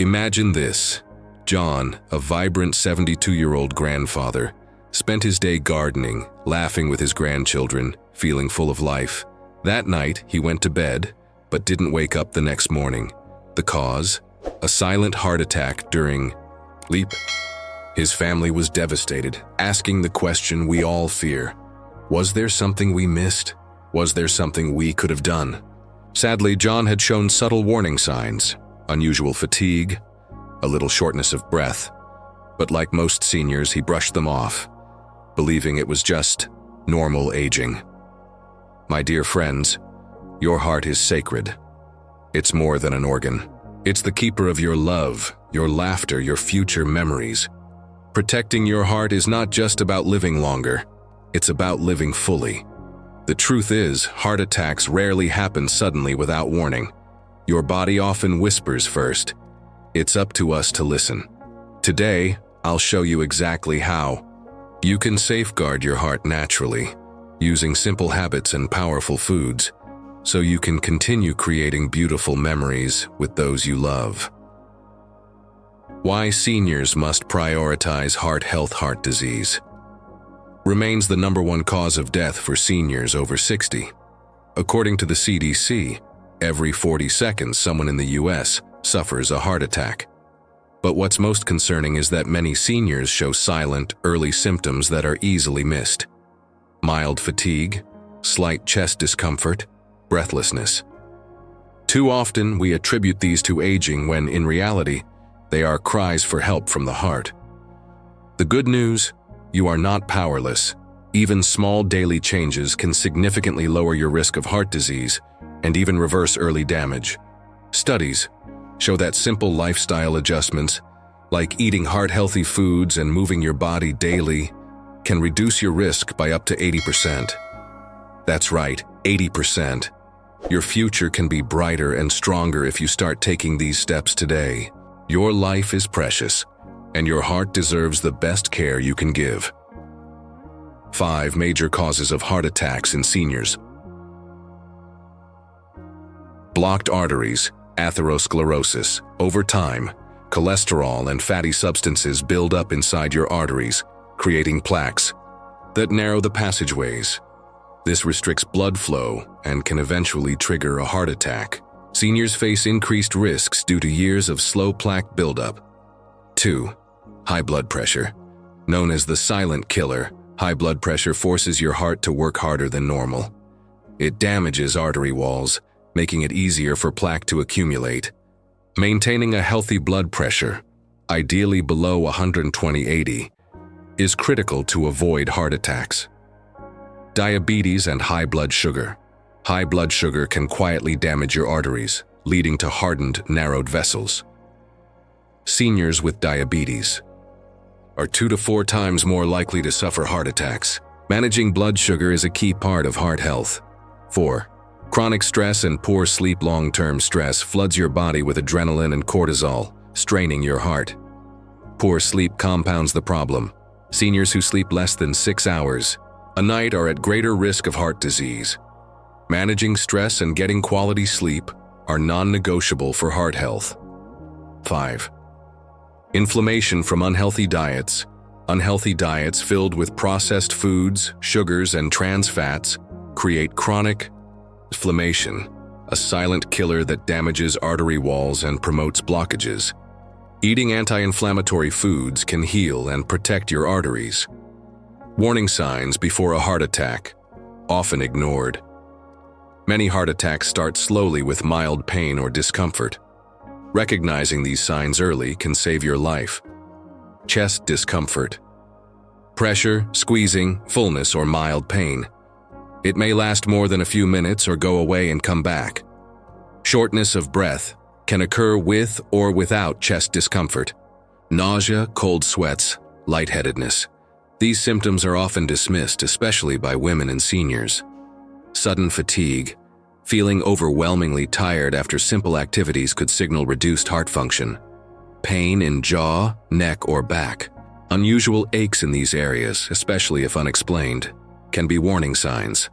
Imagine this. John, a vibrant 72-year-old grandfather, spent his day gardening, laughing with his grandchildren, feeling full of life. That night, he went to bed, but didn't wake up the next morning. The cause? A silent heart attack during sleep. His family was devastated, asking the question we all fear. Was there something we missed? Was there something we could have done? Sadly, John had shown subtle warning signs: unusual fatigue, a little shortness of breath. But like most seniors, he brushed them off, believing it was just normal aging. My dear friends, your heart is sacred. It's more than an organ. It's the keeper of your love, your laughter, your future memories. Protecting your heart is not just about living longer. It's about living fully. The truth is, heart attacks rarely happen suddenly without warning. Your body often whispers first. It's up to us to listen. Today, I'll show you exactly how. You can safeguard your heart naturally, using simple habits and powerful foods, so you can continue creating beautiful memories with those you love. Why seniors must prioritize heart health. Heart disease remains the #1 cause of death for seniors over 60. According to the CDC, every 40 seconds someone in the US suffers a heart attack. But what's most concerning is that many seniors show silent, early symptoms that are easily missed. Mild fatigue, slight chest discomfort, breathlessness. Too often, we attribute these to aging when, in reality, they are cries for help from the heart. The good news: you are not powerless. Even small daily changes can significantly lower your risk of heart disease and even reverse early damage. Studies show that simple lifestyle adjustments, like eating heart-healthy foods and moving your body daily, can reduce your risk by up to 80%. That's right, 80%. Your future can be brighter and stronger if you start taking these steps today. Your life is precious, and your heart deserves the best care you can give. 5 major causes of heart attacks in seniors. Blocked arteries, atherosclerosis. Over time, cholesterol and fatty substances build up inside your arteries, creating plaques that narrow the passageways. This restricts blood flow and can eventually trigger a heart attack. Seniors face increased risks due to years of slow plaque buildup. 2. High blood pressure. Known as the silent killer, high blood pressure forces your heart to work harder than normal. It damages artery walls, making it easier for plaque to accumulate. Maintaining a healthy blood pressure, ideally below 120/80, is critical to avoid heart attacks. Diabetes and high blood sugar. High blood sugar can quietly damage your arteries, leading to hardened, narrowed vessels. Seniors with diabetes are 2 to 4 times more likely to suffer heart attacks. Managing blood sugar is a key part of heart health. 4. Chronic stress and poor sleep. Long-term stress floods your body with adrenaline and cortisol, straining your heart. Poor sleep compounds the problem. Seniors who sleep less than 6 hours a night are at greater risk of heart disease. Managing stress and getting quality sleep are non-negotiable for heart health. 5. Inflammation from unhealthy diets. Unhealthy diets filled with processed foods, sugars, and trans fats create chronic inflammation, a silent killer that damages artery walls and promotes blockages. Eating anti-inflammatory foods can heal and protect your arteries. Warning signs before a heart attack, often ignored. Many heart attacks start slowly with mild pain or discomfort. Recognizing these signs early can save your life. Chest discomfort. Pressure, squeezing, fullness, or mild pain. It may last more than a few minutes or go away and come back. Shortness of breath can occur with or without chest discomfort. Nausea, cold sweats, lightheadedness. These symptoms are often dismissed, especially by women and seniors. Sudden fatigue. Feeling overwhelmingly tired after simple activities could signal reduced heart function. Pain in jaw, neck, or back. Unusual aches in these areas, especially if unexplained, can be warning signs.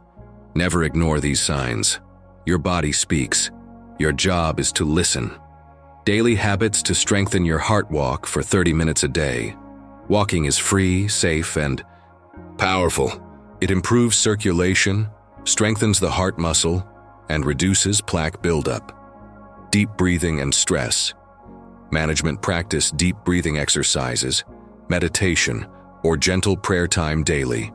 Never ignore these signs. Your body speaks. Your job is to listen. Daily habits to strengthen your heart: walk for 30 minutes a day. Walking is free, safe, and powerful. It improves circulation, strengthens the heart muscle, and reduces plaque buildup. Deep breathing and stress management: practice deep breathing exercises, meditation, or gentle prayer time daily.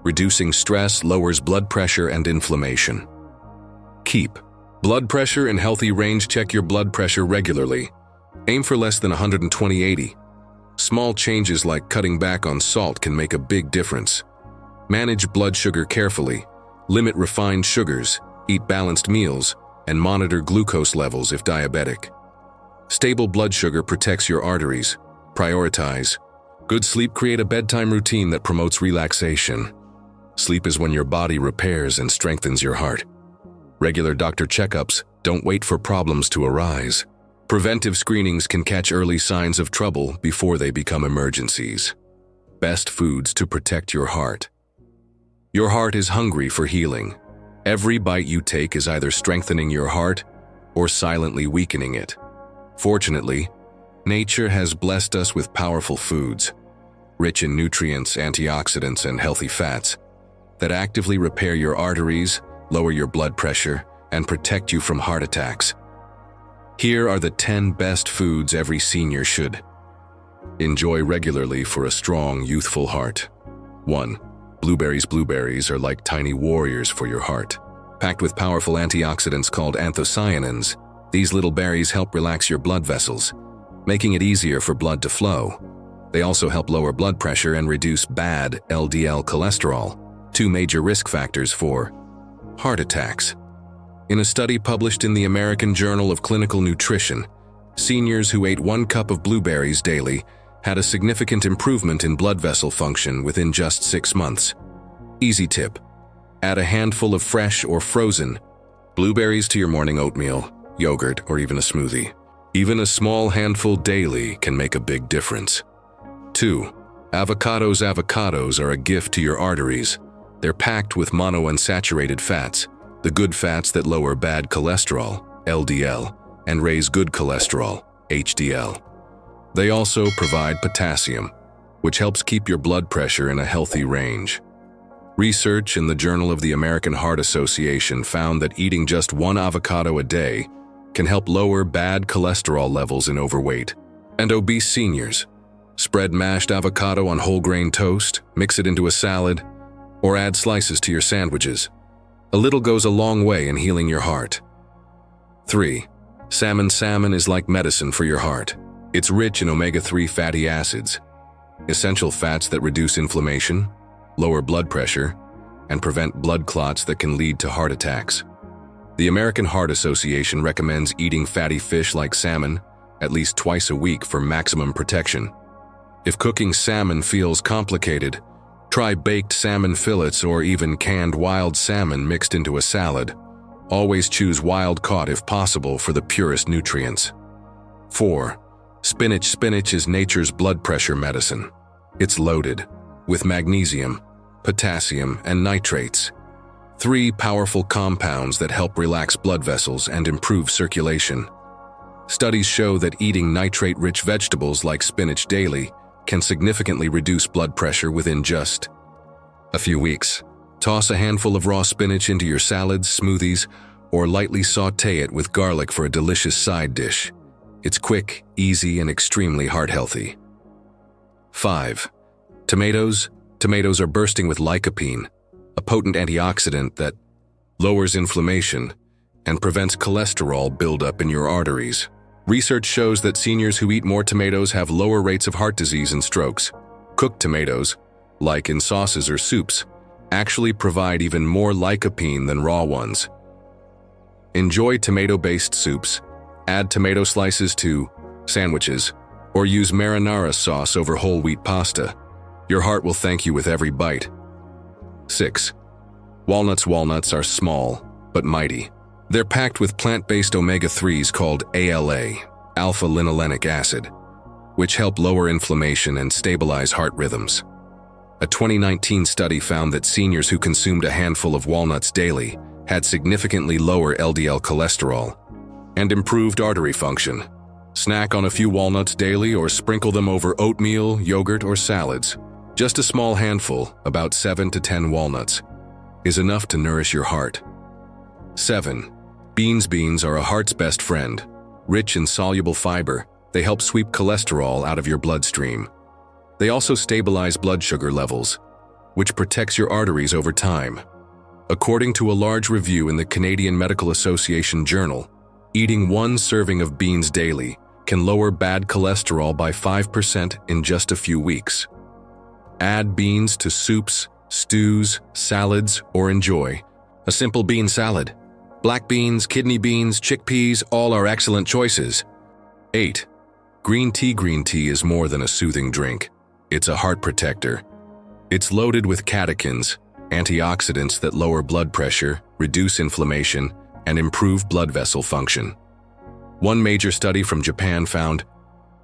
Reducing stress lowers blood pressure and inflammation. Keep blood pressure in healthy range: check your blood pressure regularly. Aim for less than 120/80. Small changes like cutting back on salt can make a big difference. Manage blood sugar carefully. Limit refined sugars, eat balanced meals, and monitor glucose levels if diabetic. Stable blood sugar protects your arteries. Prioritize good sleep. Create a bedtime routine that promotes relaxation. Sleep is when your body repairs and strengthens your heart. Regular doctor checkups: don't wait for problems to arise. Preventive screenings can catch early signs of trouble before they become emergencies. Best foods to protect your heart. Your heart is hungry for healing. Every bite you take is either strengthening your heart or silently weakening it. Fortunately, nature has blessed us with powerful foods, rich in nutrients, antioxidants, and healthy fats, that actively repair your arteries, lower your blood pressure, and protect you from heart attacks. Here are the 10 best foods every senior should enjoy regularly for a strong, youthful heart. 1. Blueberries. Blueberries are like tiny warriors for your heart. Packed with powerful antioxidants called anthocyanins, these little berries help relax your blood vessels, making it easier for blood to flow. They also help lower blood pressure and reduce bad LDL cholesterol, two major risk factors for heart attacks. In a study published in the American Journal of Clinical Nutrition, seniors who ate 1 cup of blueberries daily had a significant improvement in blood vessel function within just 6 months. Easy tip: add a handful of fresh or frozen blueberries to your morning oatmeal, yogurt, or even a smoothie. Even a small handful daily can make a big difference. 2. Avocados. Avocados are a gift to your arteries. They're packed with monounsaturated fats, the good fats that lower bad cholesterol, LDL, and raise good cholesterol, HDL. They also provide potassium, which helps keep your blood pressure in a healthy range. Research in the Journal of the American Heart Association found that eating just 1 avocado a day can help lower bad cholesterol levels in overweight and obese seniors. Spread mashed avocado on whole grain toast, mix it into a salad, or add slices to your sandwiches. A little goes a long way in healing your heart. 3. Salmon. Salmon is like medicine for your heart. It's rich in omega-3 fatty acids, essential fats that reduce inflammation, lower blood pressure, and prevent blood clots that can lead to heart attacks. The American Heart Association recommends eating fatty fish like salmon at least twice a week for maximum protection. If cooking salmon feels complicated, try baked salmon fillets or even canned wild salmon mixed into a salad. Always choose wild caught if possible for the purest nutrients. 4. Spinach. Spinach is nature's blood pressure medicine. It's loaded with magnesium, potassium, and nitrates, 3 powerful compounds that help relax blood vessels and improve circulation. Studies show that eating nitrate-rich vegetables like spinach daily can significantly reduce blood pressure within just a few weeks. Toss a handful of raw spinach into your salads, smoothies, or lightly saute it with garlic for a delicious side dish. It's quick, easy, and extremely heart-healthy. 5. Tomatoes. Tomatoes are bursting with lycopene, a potent antioxidant that lowers inflammation and prevents cholesterol buildup in your arteries. Research shows that seniors who eat more tomatoes have lower rates of heart disease and strokes. Cooked tomatoes, like in sauces or soups, actually provide even more lycopene than raw ones. Enjoy tomato-based soups, add tomato slices to sandwiches, or use marinara sauce over whole wheat pasta. Your heart will thank you with every bite. 6. Walnuts. Walnuts are small, but mighty. They're packed with plant-based omega-3s called ALA, alpha-linolenic acid, which help lower inflammation and stabilize heart rhythms. A 2019 study found that seniors who consumed a handful of walnuts daily had significantly lower LDL cholesterol and improved artery function. Snack on a few walnuts daily or sprinkle them over oatmeal, yogurt, or salads. Just a small handful, about 7 to 10 walnuts, is enough to nourish your heart. 7. Beans are a heart's best friend. Rich in soluble fiber, they help sweep cholesterol out of your bloodstream. They also stabilize blood sugar levels, which protects your arteries over time. According to a large review in the Canadian Medical Association Journal, eating 1 serving of beans daily can lower bad cholesterol by 5% in just a few weeks. Add beans to soups, stews, salads, or enjoy a simple bean salad. Black beans, kidney beans, chickpeas, all are excellent choices. 8. Green tea is more than a soothing drink. It's a heart protector. It's loaded with catechins, antioxidants that lower blood pressure, reduce inflammation, and improve blood vessel function. One major study from Japan found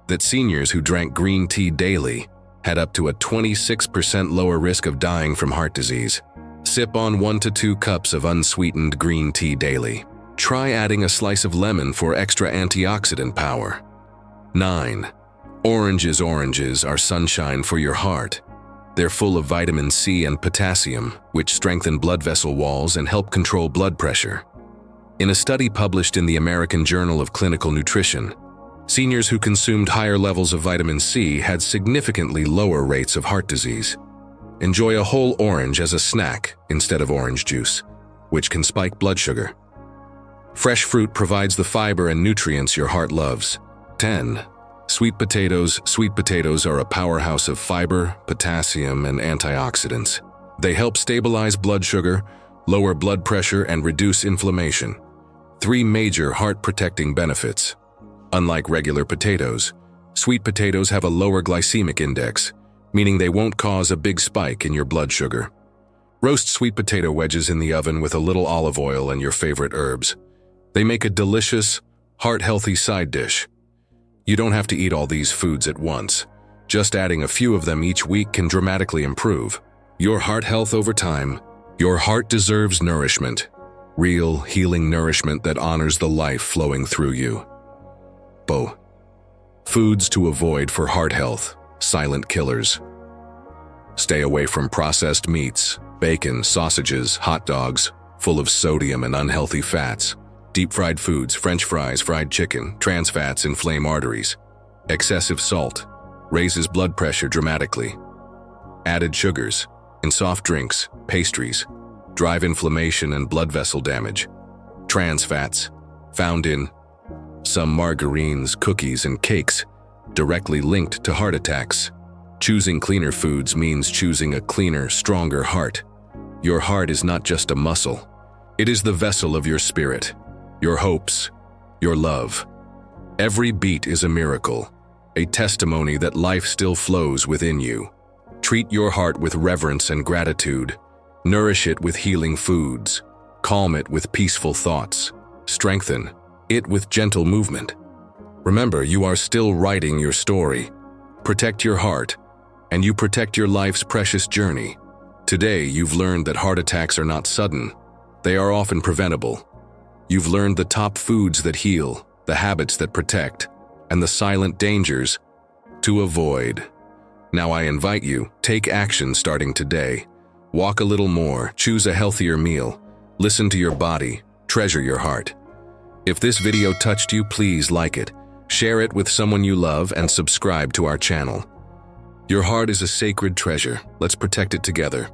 that seniors who drank green tea daily had up to a 26% lower risk of dying from heart disease. Sip on 1 to 2 cups of unsweetened green tea daily. Try adding a slice of lemon for extra antioxidant power. 9. Oranges are sunshine for your heart. They're full of vitamin C and potassium, which strengthen blood vessel walls and help control blood pressure. In a study published in the American Journal of Clinical Nutrition, seniors who consumed higher levels of vitamin C had significantly lower rates of heart disease. Enjoy a whole orange as a snack instead of orange juice, which can spike blood sugar. Fresh fruit provides the fiber and nutrients your heart loves. 10. Sweet potatoes are a powerhouse of fiber, potassium, and antioxidants. They help stabilize blood sugar, lower blood pressure, and reduce inflammation. 3 major heart-protecting benefits. Unlike regular potatoes, sweet potatoes have a lower glycemic index, meaning they won't cause a big spike in your blood sugar. Roast sweet potato wedges in the oven with a little olive oil and your favorite herbs. They make a delicious, heart-healthy side dish. You don't have to eat all these foods at once. Just adding a few of them each week can dramatically improve your heart health over time. Your heart deserves nourishment. Real, healing nourishment that honors the life flowing through you. Foods to avoid for heart health. Silent killers. Stay away from processed meats, bacon, sausages, hot dogs, full of sodium and unhealthy fats. Deep-fried foods, French fries, fried chicken, trans fats inflame arteries. Excessive salt raises blood pressure dramatically. Added sugars in soft drinks, pastries, drive inflammation and blood vessel damage. Trans fats, found in some margarines, cookies, and cakes, directly linked to heart attacks. Choosing cleaner foods means choosing a cleaner, stronger heart. Your heart is not just a muscle. It is the vessel of your spirit, your hopes, your love. Every beat is a miracle, a testimony that life still flows within you. Treat your heart with reverence and gratitude. Nourish it with healing foods. Calm it with peaceful thoughts. Strengthen it with gentle movement. Remember, you are still writing your story. Protect your heart, and you protect your life's precious journey. Today, you've learned that heart attacks are not sudden. They are often preventable. You've learned the top foods that heal, the habits that protect, and the silent dangers to avoid. Now I invite you, take action starting today. Walk a little more, choose a healthier meal, listen to your body, treasure your heart. If this video touched you, please like it, share it with someone you love, and subscribe to our channel. Your heart is a sacred treasure. Let's protect it together.